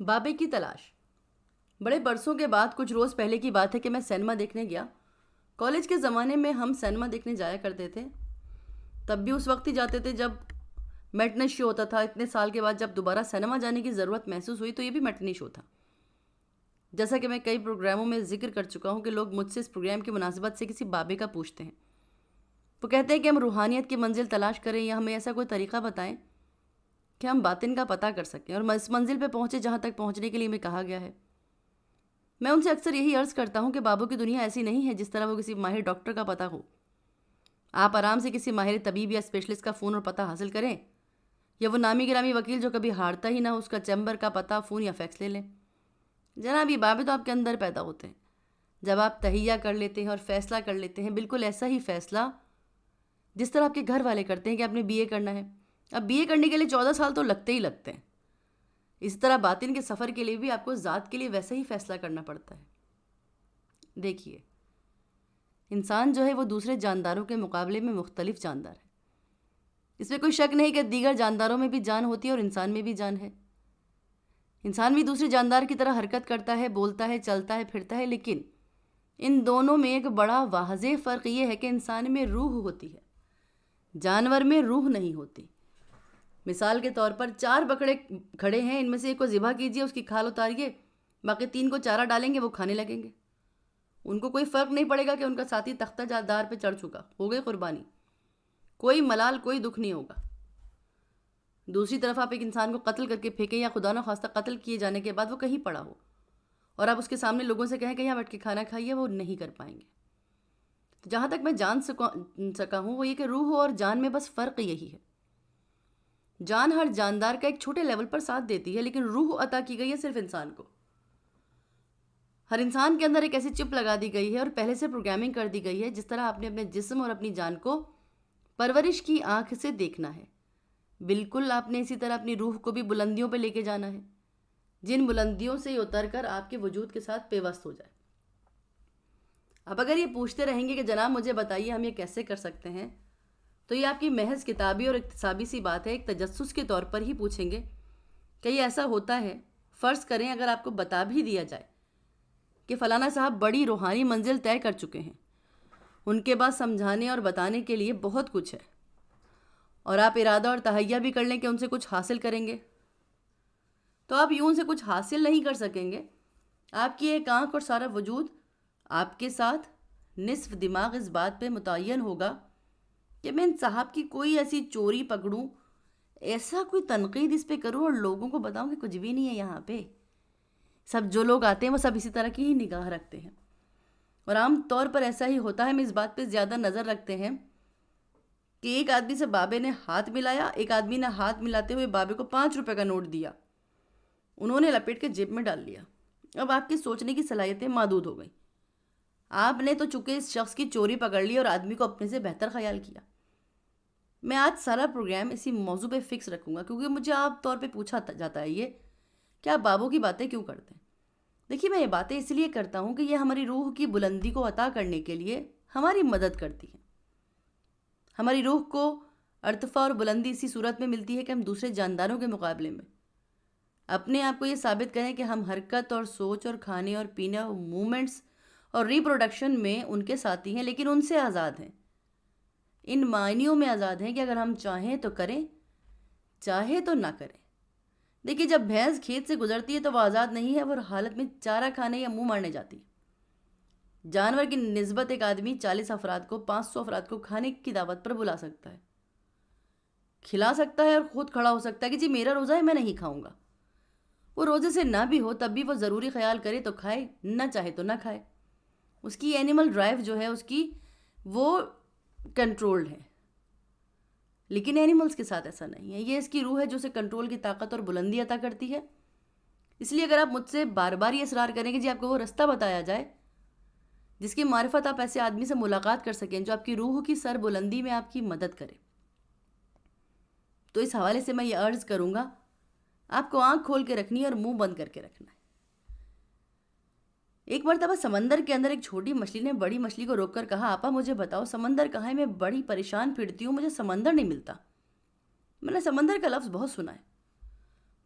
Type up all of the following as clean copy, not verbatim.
بابے کی تلاش۔ بڑے برسوں کے بعد کچھ روز پہلے کی بات ہے کہ میں سینما دیکھنے گیا۔ کالج کے زمانے میں ہم سینما دیکھنے جایا کرتے تھے، تب بھی اس وقت ہی جاتے تھے جب میٹنی شو ہوتا تھا۔ اتنے سال کے بعد جب دوبارہ سینما جانے کی ضرورت محسوس ہوئی تو یہ بھی میٹنی شو تھا۔ جیسا کہ میں کئی پروگراموں میں ذکر کر چکا ہوں کہ لوگ مجھ سے اس پروگرام کی مناسبت سے کسی بابے کا پوچھتے ہیں۔ وہ کہتے ہیں کہ ہم روحانیت کی منزل تلاش کریں یا ہمیں ایسا کوئی طریقہ بتائیں کہ ہم باطن کا پتہ کر سکیں اور اس منزل پہ پہنچے جہاں تک پہنچنے کے لیے ہمیں کہا گیا ہے۔ میں ان سے اکثر یہی عرض کرتا ہوں کہ بابوں کی دنیا ایسی نہیں ہے جس طرح وہ کسی ماہر ڈاکٹر کا پتہ ہو۔ آپ آرام سے کسی ماہر طبیب یا اسپیشلسٹ کا فون اور پتہ حاصل کریں، یا وہ نامی گرامی وکیل جو کبھی ہارتا ہی نہ اس کا چیمبر کا پتہ فون یا فیکس لے لیں۔ جناب، یہ بابے تو آپ کے اندر پیدا ہوتے ہیں جب آپ تہیہ کر لیتے ہیں اور فیصلہ کر لیتے ہیں، بالکل ایسا ہی فیصلہ جس طرح آپ کے گھر والے کرتے ہیں کہ آپ نے BA کرنا ہے۔ اب BA کرنے کے لیے 14 سال تو لگتے ہی لگتے ہیں۔ اسی طرح باطن کے سفر کے لیے بھی آپ کو ذات کے لیے ویسا ہی فیصلہ کرنا پڑتا ہے۔ دیکھیے، انسان جو ہے وہ دوسرے جانداروں کے مقابلے میں مختلف جاندار ہے۔ اس میں کوئی شک نہیں کہ دیگر جانداروں میں بھی جان ہوتی ہے اور انسان میں بھی جان ہے۔ انسان بھی دوسرے جاندار کی طرح حرکت کرتا ہے، بولتا ہے، چلتا ہے، پھرتا ہے، لیکن ان دونوں میں ایک بڑا واضح فرق یہ ہے کہ انسان میں روح ہوتی ہے، جانور میں روح نہیں ہوتی۔ مثال کے طور پر 4 بکرے کھڑے ہیں، ان میں سے ایک کو ذبح کیجیے، اس کی کھال اتاریے، باقی 3 کو چارہ ڈالیں گے، وہ کھانے لگیں گے۔ ان کو کوئی فرق نہیں پڑے گا کہ ان کا ساتھی تختہ دار پہ چڑھ چکا، ہو گئی قربانی، کوئی ملال، کوئی دکھ نہیں ہوگا۔ دوسری طرف آپ ایک انسان کو قتل کر کے پھینکیں یا خدا نخواستہ قتل کیے جانے کے بعد وہ کہیں پڑا ہو اور آپ اس کے سامنے لوگوں سے کہیں کہ یہاں بیٹھ کے کھانا کھائیے، وہ نہیں کر پائیں گے۔ تو جہاں تک میں جان سکا ہوں وہ یہ کہ روح اور جان میں بس فرق یہی ہے۔ جان ہر جاندار کا ایک چھوٹے لیول پر ساتھ دیتی ہے، لیکن روح عطا کی گئی ہے صرف انسان کو۔ ہر انسان کے اندر ایک ایسی چپ لگا دی گئی ہے اور پہلے سے پروگرامنگ کر دی گئی ہے، جس طرح آپ نے اپنے جسم اور اپنی جان کو پرورش کی آنکھ سے دیکھنا ہے، بالکل آپ نے اسی طرح اپنی روح کو بھی بلندیوں پہ لے کے جانا ہے، جن بلندیوں سے یہ اتر کر آپ کے وجود کے ساتھ پیوست ہو جائے۔ اب اگر یہ پوچھتے رہیں گے کہ جناب مجھے بتائیے ہم یہ کیسے کر سکتے ہیں، تو یہ آپ کی محض کتابی اور اکتسابی سی بات ہے۔ ایک تجسس کے طور پر ہی پوچھیں گے کہ یہ ایسا ہوتا ہے۔ فرض کریں اگر آپ کو بتا بھی دیا جائے کہ فلانا صاحب بڑی روحانی منزل طے کر چکے ہیں، ان کے بعد سمجھانے اور بتانے کے لیے بہت کچھ ہے، اور آپ ارادہ اور تہیہ بھی کر لیں کہ ان سے کچھ حاصل کریں گے، تو آپ یوں سے کچھ حاصل نہیں کر سکیں گے۔ آپ کی ایک آنکھ اور سارا وجود آپ کے ساتھ، نصف دماغ اس بات پہ متعین ہوگا کہ میں ان صاحب کی کوئی ایسی چوری پکڑوں، ایسا کوئی تنقید اس پہ کروں اور لوگوں کو بتاؤں کہ کچھ بھی نہیں ہے یہاں پہ، سب جو لوگ آتے ہیں وہ سب اسی طرح کی ہی نگاہ رکھتے ہیں۔ اور عام طور پر ایسا ہی ہوتا ہے۔ ہم اس بات پہ زیادہ نظر رکھتے ہیں کہ ایک آدمی سے بابے نے ہاتھ ملایا، ایک آدمی نے ہاتھ ملاتے ہوئے بابے کو 5 روپے کا نوٹ دیا، انہوں نے لپیٹ کے جیب میں ڈال لیا۔ اب آپ کی سوچنے کی صلاحیتیں محدود ہو گئیں۔ آپ نے تو چونکہ اس شخص کی چوری پکڑ لی اور آدمی کو اپنے سے بہتر خیال کیا۔ میں آج سارا پروگرام اسی موضوع پہ فکس رکھوں گا، کیونکہ مجھے عام طور پہ پوچھا جاتا ہے یہ کہ آپ بابوں کی باتیں کیوں کرتے ہیں۔ دیکھیے، میں یہ باتیں اس لیے کرتا ہوں کہ یہ ہماری روح کی بلندی کو عطا کرنے کے لیے ہماری مدد کرتی ہیں۔ ہماری روح کو ارتفاع اور بلندی اسی صورت میں ملتی ہے کہ ہم دوسرے جانداروں کے مقابلے میں اپنے آپ کو یہ ثابت کریں کہ ہم حرکت اور سوچ اور کھانے اور پینے اور موومنٹس اور ریپروڈکشن میں ان کے ساتھی ہیں، لیکن ان سے آزاد ہیں۔ ان معنیوں میں آزاد ہیں کہ اگر ہم چاہیں تو کریں، چاہے تو نہ کریں۔ دیکھیے، جب بھینس کھیت سے گزرتی ہے تو وہ آزاد نہیں ہے، وہ حالت میں چارہ کھانے یا منہ مارنے جاتی ہے۔ جانور کی نسبت ایک آدمی 40 افراد کو، 500 افراد کو کھانے کی دعوت پر بلا سکتا ہے، کھلا سکتا ہے اور خود کھڑا ہو سکتا ہے کہ جی میرا روزہ ہے، میں نہیں کھاؤں گا۔ وہ روزے سے نہ بھی ہو تب بھی وہ ضروری خیال کرے تو کھائے، نہ چاہے تو نہ کھائے۔ اس کی اینیمل ڈرائیو جو ہے اس کی، وہ کنٹرولڈ ہے، لیکن اینیملز کے ساتھ ایسا نہیں ہے۔ یہ اس کی روح ہے جو اسے کنٹرول کی طاقت اور بلندی عطا کرتی ہے۔ اس لیے اگر آپ مجھ سے بار بار یہ اصرار کریں کہ جی آپ کو وہ رستہ بتایا جائے جس کی معرفت آپ ایسے آدمی سے ملاقات کر سکیں جو آپ کی روح کی سر بلندی میں آپ کی مدد کرے، تو اس حوالے سے میں یہ عرض کروں گا، آپ کو آنکھ کھول کے رکھنی ہے اور منہ بند کر کے رکھنا ہے۔ ایک مرتبہ سمندر کے اندر ایک چھوٹی مچھلی نے بڑی مچھلی کو روک کر کہا، آپا مجھے بتاؤ سمندر کہاں ہے، میں بڑی پریشان پھرتی ہوں، مجھے سمندر نہیں ملتا، میں نے سمندر کا لفظ بہت سنا ہے۔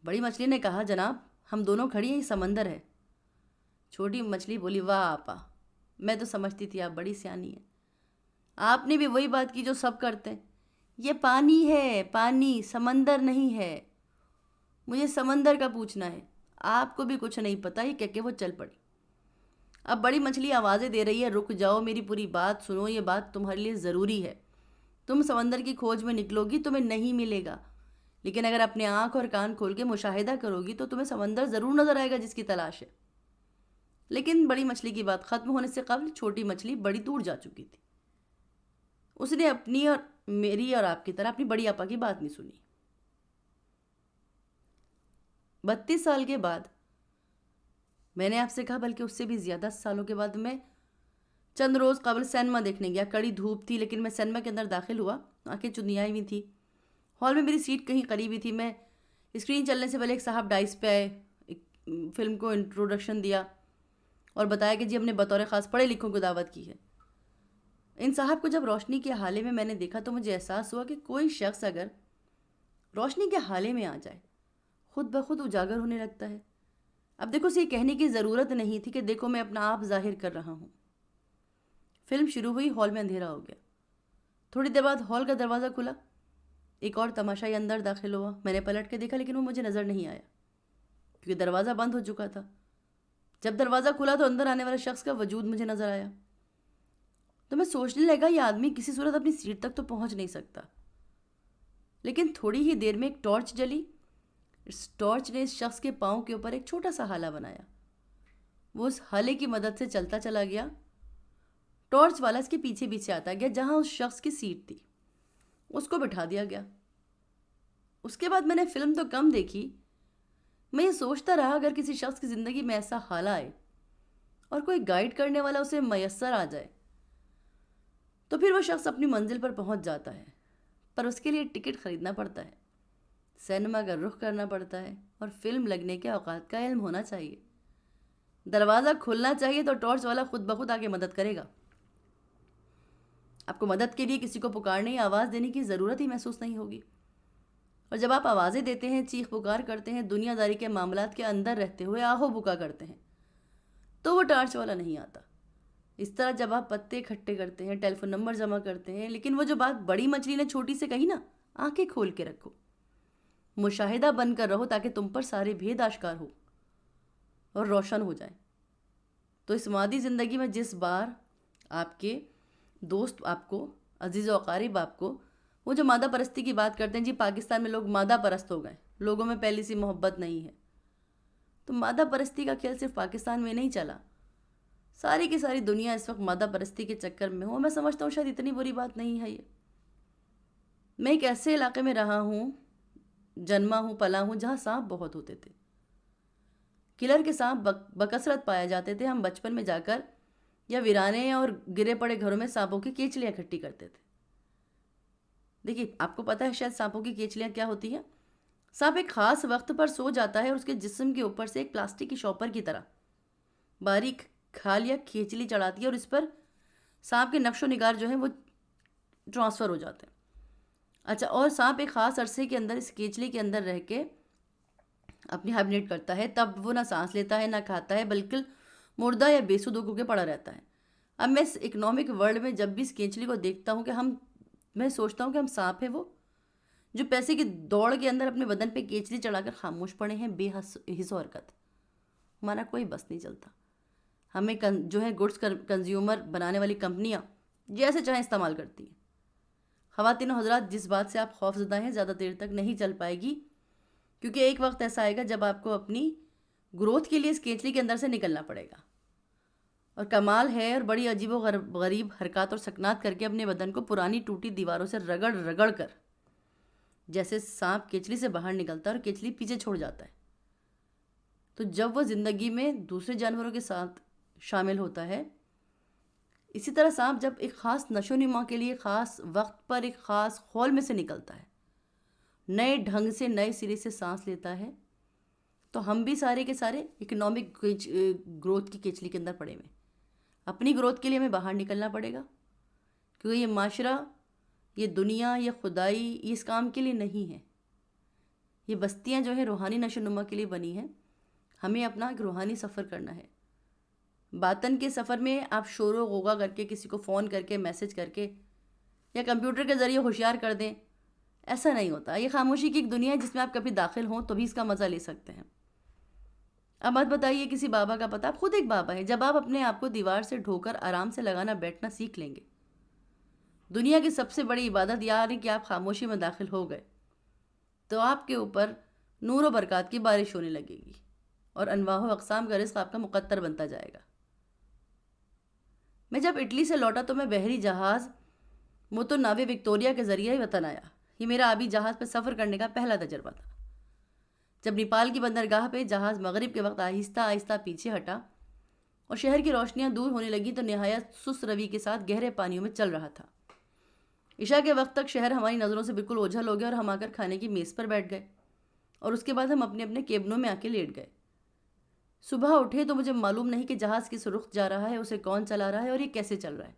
بڑی مچھلی نے کہا، جناب ہم دونوں کھڑی ہیں، یہ سمندر ہے۔ چھوٹی مچھلی بولی، واہ آپا، میں تو سمجھتی تھی آپ بڑی سیانی ہیں، آپ نے بھی وہی بات کی جو سب کرتے ہیں۔ یہ پانی ہے، پانی، سمندر نہیں ہے، مجھے سمندر کا پوچھنا ہے، آپ کو بھی کچھ نہیں پتہ۔ یہ کہہ کے وہ چل پڑی۔ اب بڑی مچھلی آوازیں دے رہی ہے، رک جاؤ، میری پوری بات سنو، یہ بات تمہارے لیے ضروری ہے۔ تم سمندر کی کھوج میں نکلو گی، تمہیں نہیں ملے گا، لیکن اگر اپنے آنکھ اور کان کھول کے مشاہدہ کرو گی تو تمہیں سمندر ضرور نظر آئے گا جس کی تلاش ہے۔ لیکن بڑی مچھلی کی بات ختم ہونے سے قبل چھوٹی مچھلی بڑی دور جا چکی تھی۔ اس نے اپنی اور میری اور آپ کی طرح اپنی بڑی آپا کی بات نہیں سنی۔ 32 سال کے بعد میں نے آپ سے کہا، بلکہ اس سے بھی زیادہ سالوں کے بعد، میں چند روز قبل سینما دیکھنے گیا۔ کڑی دھوپ تھی لیکن میں سینما کے اندر داخل ہوا، آنکھیں چندیائی ہوئی تھی، ہال میں میری سیٹ کہیں قریبی تھی۔ میں اسکرین چلنے سے پہلے ایک صاحب ڈائس پہ آئے، ایک فلم کو انٹروڈکشن دیا اور بتایا کہ جی ہم نے بطور خاص پڑھے لکھوں کو دعوت کی ہے۔ ان صاحب کو جب روشنی کے حالے میں نے دیکھا تو مجھے احساس ہوا کہ کوئی شخص اگر روشنی کے حالے میں آ جائے خود بخود اجاگر ہونے لگتا ہے۔ اب دیکھو، اسے یہ کہنے کی ضرورت نہیں تھی کہ دیکھو میں اپنا آپ ظاہر کر رہا ہوں۔ فلم شروع ہوئی، ہال میں اندھیرا ہو گیا۔ تھوڑی دیر بعد ہال کا دروازہ کھلا، ایک اور تماشائی اندر داخل ہوا۔ میں نے پلٹ کے دیکھا لیکن وہ مجھے نظر نہیں آیا کیونکہ دروازہ بند ہو چکا تھا۔ جب دروازہ کھلا تو اندر آنے والے شخص کا وجود مجھے نظر آیا، تو میں سوچنے لگا یہ آدمی کسی صورت اپنی سیٹ تک تو پہنچ نہیں سکتا۔ لیکن تھوڑی ہی دیر میں ایک ٹارچ جلی۔ اس ٹارچ نے اس شخص کے پاؤں کے اوپر ایک چھوٹا سا ہالہ بنایا۔ وہ اس ہالے کی مدد سے چلتا چلا گیا۔ ٹارچ والا اس کے پیچھے پیچھے آتا گیا، جہاں اس شخص کی سیٹ تھی اس کو بٹھا دیا گیا۔ اس کے بعد میں نے فلم تو کم دیکھی، میں یہ سوچتا رہا اگر کسی شخص کی زندگی میں ایسا حالہ آئے اور کوئی گائیڈ کرنے والا اسے میسر آ جائے تو پھر وہ شخص اپنی منزل پر پہنچ جاتا ہے، پر اس کے لیے ٹکٹ خریدنا پڑتا ہے، سینما کا رخ کرنا پڑتا ہے اور فلم لگنے کے اوقات کا علم ہونا چاہیے۔ دروازہ کھلنا چاہیے تو ٹارچ والا خود بخود آ کے مدد کرے گا۔ آپ کو مدد کے لیے کسی کو پکارنے یا آواز دینے کی ضرورت ہی محسوس نہیں ہوگی، اور جب آپ آوازیں دیتے ہیں، چیخ پکار کرتے ہیں، دنیا داری کے معاملات کے اندر رہتے ہوئے آہو بکا کرتے ہیں، تو وہ ٹارچ والا نہیں آتا۔ اس طرح جب آپ پتے اکٹھے کرتے ہیں، ٹیلی فون نمبر جمع کرتے ہیں، لیکن وہ جو بات بڑی مچھلی نے چھوٹی سے کہی نا، آنکھیں کھول کے رکھو، مشاہدہ بن کر رہو تاکہ تم پر سارے بھید آشکار ہو اور روشن ہو جائیں۔ تو اس مادی زندگی میں جس بار آپ کے دوست آپ کو، عزیز و اقارب آپ کو، وہ جو مادہ پرستی کی بات کرتے ہیں، جی پاکستان میں لوگ مادہ پرست ہو گئے، لوگوں میں پہلی سی محبت نہیں ہے، تو مادہ پرستی کا کھیل صرف پاکستان میں نہیں چلا، ساری کی ساری دنیا اس وقت مادہ پرستی کے چکر میں ہو۔ میں سمجھتا ہوں شاید اتنی بری بات نہیں ہے یہ۔ میں ایک ایسے علاقے میں رہا ہوں، جنما ہوں، پلا ہوں، جہاں سانپ بہت ہوتے تھے، کلر کے سانپ بکثرت پائے جاتے تھے۔ ہم بچپن میں جا کر یا ویرانے اور گرے پڑے گھروں میں سانپوں کی کیچلیاں اکٹھی کرتے تھے۔ دیکھیے، آپ کو پتہ ہے شاید سانپوں کی کیچلیاں کیا ہوتی ہیں؟ سانپ ایک خاص وقت پر سو جاتا ہے اور اس کے جسم کے اوپر سے ایک پلاسٹک کی شاپر کی طرح باریک کھال یا کھیچلی چڑھاتی ہے اور اس پر سانپ کے نقش و نگار جو ہیں وہ ٹرانسفر ہو جاتے ہیں۔ اچھا، اور سانپ ایک خاص عرصے کے اندر اس کیچلی کے اندر رہ کے اپنی ہائبرنیٹ کرتا ہے، تب وہ نہ سانس لیتا ہے نہ کھاتا ہے، بلکہ مردہ یا بے سود ہو کے پڑا رہتا ہے۔ اب میں اس اکنامک ورلڈ میں جب بھی اس کیچلی کو دیکھتا ہوں کہ میں سوچتا ہوں کہ ہم سانپ ہیں وہ جو پیسے کی دوڑ کے اندر اپنے بدن پہ کیچلی چڑھا کر خاموش پڑے ہیں، بے حس و حرکت، ہمارا کوئی بس نہیں چلتا۔ ہمیں جو ہے گڈس کنزیومر بنانے والی کمپنیاں جیسے چاہیں استعمال کرتی ہیں۔ خواتین و حضرات، جس بات سے آپ خوف زدہ ہیں زیادہ دیر تک نہیں چل پائے گی، کیونکہ ایک وقت ایسا آئے گا جب آپ کو اپنی گروتھ کے لیے اس کیچلی کے اندر سے نکلنا پڑے گا۔ اور کمال ہے، اور بڑی عجیب و غریب حرکات اور سکنات کر کے اپنے بدن کو پرانی ٹوٹی دیواروں سے رگڑ رگڑ کر، جیسے سانپ کیچلی سے باہر نکلتا ہے اور کیچلی پیچھے چھوڑ جاتا ہے، تو جب وہ زندگی میں دوسرے جانوروں کے ساتھ شامل ہوتا ہے، اسی طرح سانپ جب ایک خاص نشو و نما کے لیے خاص وقت پر ایک خاص خول میں سے نکلتا ہے، نئے ڈھنگ سے نئے سرے سے سانس لیتا ہے، تو ہم بھی سارے کے سارے اکنامک گروتھ کی کیچلی کے اندر پڑے ہوئے۔ اپنی گروتھ کے لیے ہمیں باہر نکلنا پڑے گا، کیونکہ یہ معاشرہ، یہ دنیا، یہ خدائی، یہ اس کام کے لیے نہیں ہے۔ یہ بستیاں جو ہیں روحانی نشو و نما کے لیے بنی ہیں، ہمیں اپنا ایک روحانی سفر کرنا ہے۔ باطن کے سفر میں آپ شور و غوغا کر کے، کسی کو فون کر کے، میسج کر کے یا کمپیوٹر کے ذریعے ہوشیار کر دیں، ایسا نہیں ہوتا۔ یہ خاموشی کی ایک دنیا ہے جس میں آپ کبھی داخل ہوں تو بھی اس کا مزہ لے سکتے ہیں۔ اب مت بتائیے کسی بابا کا پتہ، آپ خود ایک بابا ہیں۔ جب آپ اپنے آپ کو دیوار سے ڈھو کر آرام سے لگانا بیٹھنا سیکھ لیں گے، دنیا کی سب سے بڑی عبادت یعنی کہ آپ خاموشی میں داخل ہو گئے، تو آپ کے اوپر نور و برکات کی بارش ہونے لگے گی اور انواع و اقسام کا رزق آپ کا مقتر بنتا جائے گا۔ میں جب اٹلی سے لوٹا تو میں بحری جہاز موتو ناوے وکٹوریا کے ذریعے ہی وطن آیا۔ یہ میرا آبی جہاز پہ سفر کرنے کا پہلا تجربہ تھا۔ جب نیپال کی بندرگاہ پہ جہاز مغرب کے وقت آہستہ آہستہ پیچھے ہٹا اور شہر کی روشنیاں دور ہونے لگی تو نہایت سست روی کے ساتھ گہرے پانیوں میں چل رہا تھا۔ عشاء کے وقت تک شہر ہماری نظروں سے بالکل اوجھل ہو گیا اور ہم آ کر کھانے کی میز پر بیٹھ گئے اور اس کے بعد ہم اپنے اپنے کیبنوں میں آ کے لیٹ گئے۔ صبح اٹھے تو مجھے معلوم نہیں کہ جہاز کس رخ جا رہا ہے، اسے کون چلا رہا ہے اور یہ کیسے چل رہا ہے۔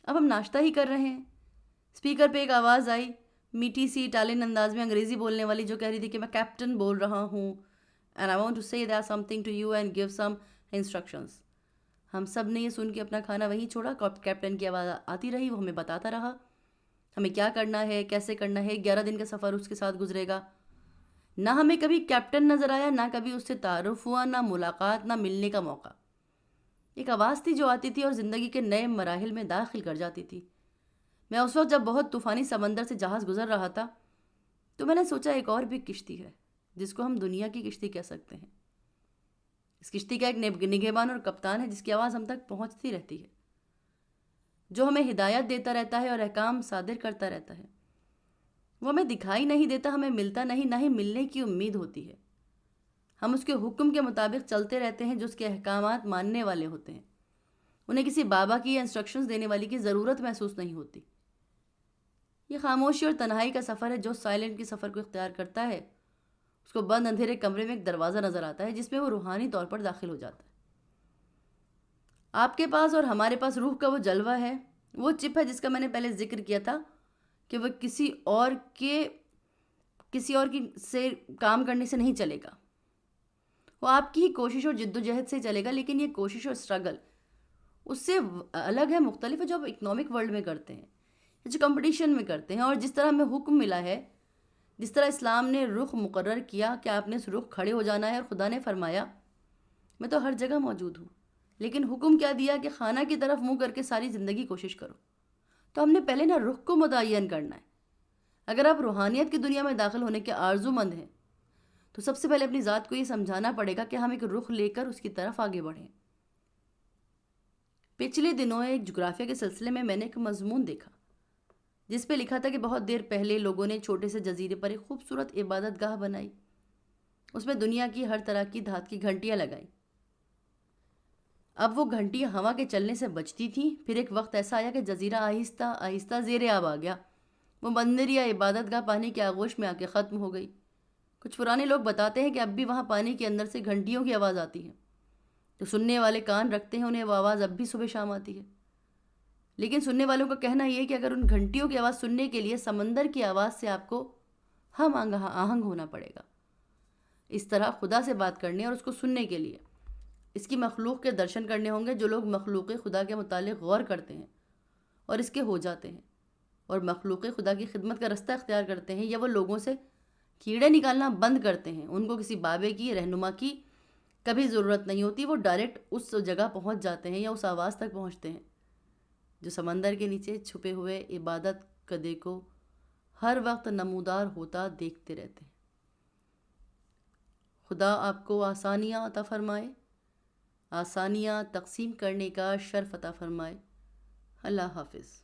اب ہم ناشتہ ہی کر رہے ہیں، اسپیکر پہ ایک آواز آئی، میٹھی سی اٹالین انداز میں انگریزی بولنے والی، جو کہہ رہی تھی کہ میں کیپٹن بول رہا ہوں and I want to say that something to you and give some instructions۔ ہم سب نے یہ سن کے اپنا کھانا وہیں چھوڑا۔ کیپٹن کی آواز آتی رہی، وہ ہمیں بتاتا رہا ہمیں کیا کرنا ہے، کیسے کرنا ہے۔ 11 دن کا سفر اس کے ساتھ گزرے گا۔ نہ ہمیں کبھی کیپٹن نظر آیا، نہ کبھی اس سے تعارف ہوا، نہ ملاقات، نہ ملنے کا موقع۔ ایک آواز تھی جو آتی تھی اور زندگی کے نئے مراحل میں داخل کر جاتی تھی۔ میں اس وقت جب بہت طوفانی سمندر سے جہاز گزر رہا تھا تو میں نے سوچا ایک اور بھی کشتی ہے جس کو ہم دنیا کی کشتی کہہ سکتے ہیں۔ اس کشتی کا ایک نگہبان اور کپتان ہے جس کی آواز ہم تک پہنچتی رہتی ہے، جو ہمیں ہدایت دیتا رہتا ہے اور احکام صادر کرتا رہتا ہے۔ وہ ہمیں دکھائی نہیں دیتا، ہمیں ملتا نہیں، نہ ہی ملنے کی امید ہوتی ہے۔ ہم اس کے حکم کے مطابق چلتے رہتے ہیں جو اس کے احکامات ماننے والے ہوتے ہیں۔ انہیں کسی بابا کی یا انسٹرکشنز دینے والی کی ضرورت محسوس نہیں ہوتی۔ یہ خاموشی اور تنہائی کا سفر ہے۔ جو سائلنٹ کی سفر کو اختیار کرتا ہے اس کو بند اندھیرے کمرے میں ایک دروازہ نظر آتا ہے جس میں وہ روحانی طور پر داخل ہو جاتا ہے۔ آپ کے پاس اور ہمارے پاس روح کا وہ جلوہ ہے، وہ چپ ہے جس کا میں نے پہلے ذکر کیا تھا کہ وہ کسی اور کی سے کام کرنے سے نہیں چلے گا، وہ آپ کی ہی کوشش اور جد و جہد سے چلے گا۔ لیکن یہ کوشش اور اسٹرگل اس سے الگ ہے، مختلف ہے، جو آپ اکنامک ورلڈ میں کرتے ہیں، جو کمپٹیشن میں کرتے ہیں۔ اور جس طرح ہمیں حکم ملا ہے، جس طرح اسلام نے رخ مقرر کیا کہ آپ نے اس رخ کھڑے ہو جانا ہے، اور خدا نے فرمایا میں تو ہر جگہ موجود ہوں، لیکن حکم کیا دیا کہ خانہ کی طرف منہ کر کے ساری زندگی کوشش کرو۔ تو ہم نے پہلے نا رخ کو متعین کرنا ہے۔ اگر آپ روحانیت کی دنیا میں داخل ہونے کے آرزو مند ہیں تو سب سے پہلے اپنی ذات کو یہ سمجھانا پڑے گا کہ ہم ایک رخ لے کر اس کی طرف آگے بڑھیں۔ پچھلے دنوں ایک جغرافیہ کے سلسلے میں نے ایک مضمون دیکھا جس پہ لکھا تھا کہ بہت دیر پہلے لوگوں نے چھوٹے سے جزیرے پر ایک خوبصورت عبادت گاہ بنائی، اس میں دنیا کی ہر طرح کی دھات کی گھنٹیاں لگائیں۔ اب وہ گھنٹیاں ہوا کے چلنے سے بچتی تھیں۔ پھر ایک وقت ایسا آیا کہ جزیرہ آہستہ آہستہ زیر آب آ گیا۔ وہ مندر یا عبادت گاہ پانی کے آغوش میں آ کے ختم ہو گئی۔ کچھ پرانے لوگ بتاتے ہیں کہ اب بھی وہاں پانی کے اندر سے گھنٹیوں کی آواز آتی ہے۔ جو سننے والے کان رکھتے ہیں انہیں وہ آواز اب بھی صبح شام آتی ہے۔ لیکن سننے والوں کا کہنا یہ ہے کہ اگر ان گھنٹیوں کی آواز سننے کے لیے سمندر کی آواز سے آپ کو ہم آہنگ ہونا پڑے گا۔ اس طرح خدا سے بات کرنے اور اس کو سننے کے لیے اس کی مخلوق کے درشن کرنے ہوں گے۔ جو لوگ مخلوق خدا کے متعلق غور کرتے ہیں اور اس کے ہو جاتے ہیں اور مخلوق خدا کی خدمت کا رستہ اختیار کرتے ہیں، یا وہ لوگوں سے کیڑے نکالنا بند کرتے ہیں، ان کو کسی بابے کی رہنما کی کبھی ضرورت نہیں ہوتی۔ وہ ڈائریکٹ اس جگہ پہنچ جاتے ہیں یا اس آواز تک پہنچتے ہیں جو سمندر کے نیچے چھپے ہوئے عبادت کدے کو ہر وقت نمودار ہوتا دیکھتے رہتے ہیں۔ خدا آپ کو آسانیاں عطا فرمائے، آسانیاں تقسیم کرنے کا شرف عطا فرمائے۔ اللہ حافظ۔